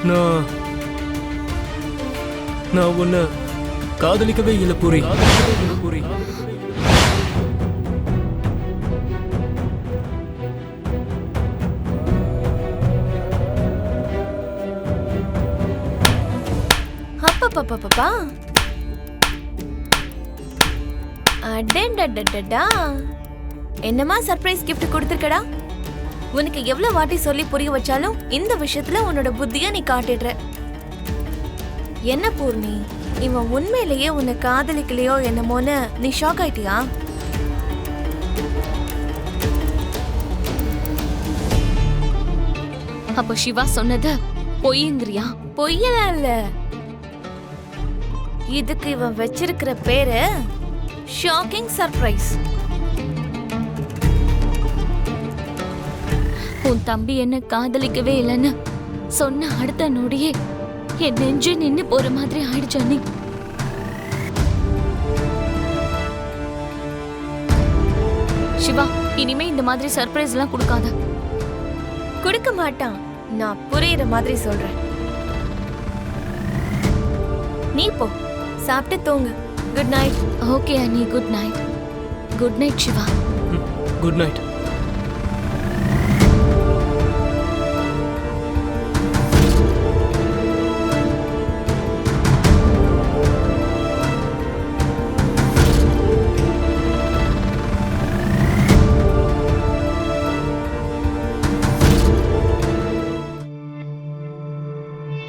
நான் நான் உன்னை காதலிக்கவே இல்லை பூரி. அப்பப்பப்பப்பா, அடடடடடா, என்னமா சர்ப்ரைஸ் கிஃப்ட் கொடுத்துருக்கடா. உனக்கு எவ்வளவு வாட்டி சொல்லி புரிய வச்சாலும் இந்த விஷயத்துல உன்னோட புத்திய நீ காட்டிடுற. என்ன பூர்ணி, இவன் உண்மையிலேயே உன்னை காதலிக்கலையோ என்னமோன்னு நீ ஷாக் ஆயிட்டியா? அப்போ சிவா சொன்னது பொய்யுங்கிறியா? பொய்யலாம் இல்ல, இதுக்கு இவன் வச்சிருக்கிற பேரு ஷாக்கிங் சர்ப்ரைஸ். உன் தம்பி என்ன காதலிக்கவே இல்லைன்னு சொன்ன அடுத்த நொடியே என் நெஞ்சு நின்னு போற மாதிரி ஆயிடுச்சு அண்ணி. சிவா, இனிமே இந்த மாதிரி சர்ப்ரைஸ் எல்லாம் கொடுக்காத. கொடுக்க மாட்டான், நான் புரியுற மாதிரி சொல்றேன். நீ போ, சாப்பிட்டு தூங்கு. Good night. ஓகே அண்ணி, good night. Good night Siva. Good night.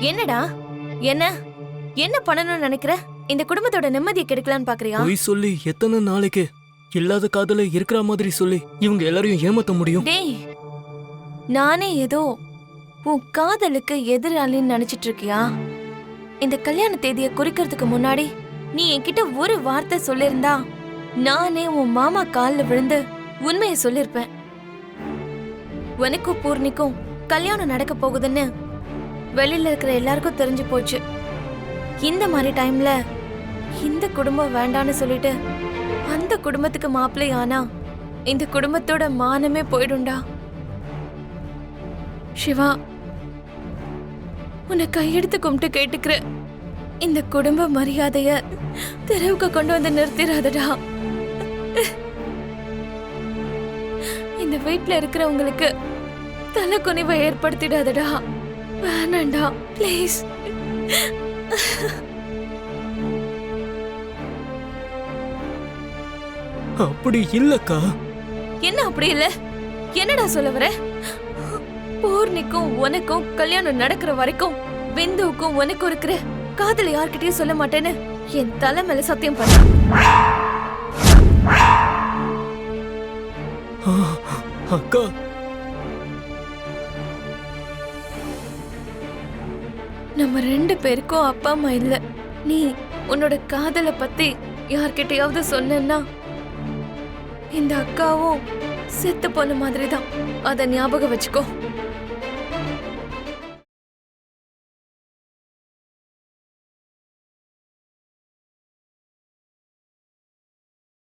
என்னடா, என்ன என்ன பண்ணணும்னு நினைக்கிற? இந்த குடும்பத்தோட நிம்மதியை கெடுக்கலான்னு பாக்குறியா? பொய் சொல்லி எத்தனை நாளைக்கு இல்லாத காதல இருக்கிற மாதிரி சொல்லி இவங்க எல்லாரையும் ஏமாத்த முடியும்? டேய், நானே ஏதோ உன் காதலுக்கு எதிராளின்னு நினைச்சிட்டு இருக்கியா? இந்த கல்யாண தேதியை குறிக்கிறதுக்கு முன்னாடி நீ என்கிட்ட ஒரு வார்த்தை சொல்லிருந்தா நானே உன் மாமா காலில் விழுந்து உண்மையை சொல்லிருப்பேன். உனக்கும் பூர்ணிக்கும் கல்யாணம் நடக்க போகுதுன்னு வெளியில இருக்கிற எல்லாருக்கும் தெரிஞ்சு போச்சு. இந்த மாதிரி டைம்ல இந்த குடும்பம் வேண்டான்னு சொல்லிட்டு அந்த குடும்பத்துக்கு மாப்பிள்ளை ஆனா இந்த குடும்பத்தோட மானமே போயிடும்டா. சிவா, உன்னை கையெடுத்து கும்பிட்டு கேட்டுக்கிற, இந்த குடும்ப மரியாதைய தெருவுக்கு கொண்டு வந்து நிறுத்திடாதடா. இந்த வீட்டுல இருக்கிறவங்களுக்கு தலை குனிவை ஏற்படுத்திடாதடா. வேணாண்டா, ப்ளீஸ். அப்படி இல்லக்கா. என்ன அப்படி இல்ல? என்னடா சொல்ல வர? பூர்ணிக்கும் உனக்கும் கல்யாணம் நடக்கிற வரைக்கும் பிந்துவுக்கும் உனக்கும் இருக்கிற காதலை யார்கிட்டயும் சொல்ல மாட்டேன்னு என் தலை மேல சத்தியம் பண்ண. அக்கா, நம்ம ரெண்டு பேருக்கும் அப்பா அம்மா இல்ல. நீ உன்னோட காதலை பத்தி யார்கிட்டயாவது சொன்னா இந்த அக்காவும் செத்து போன மாதிரிதான். அத ஞாபகம் வச்சுக்கோ.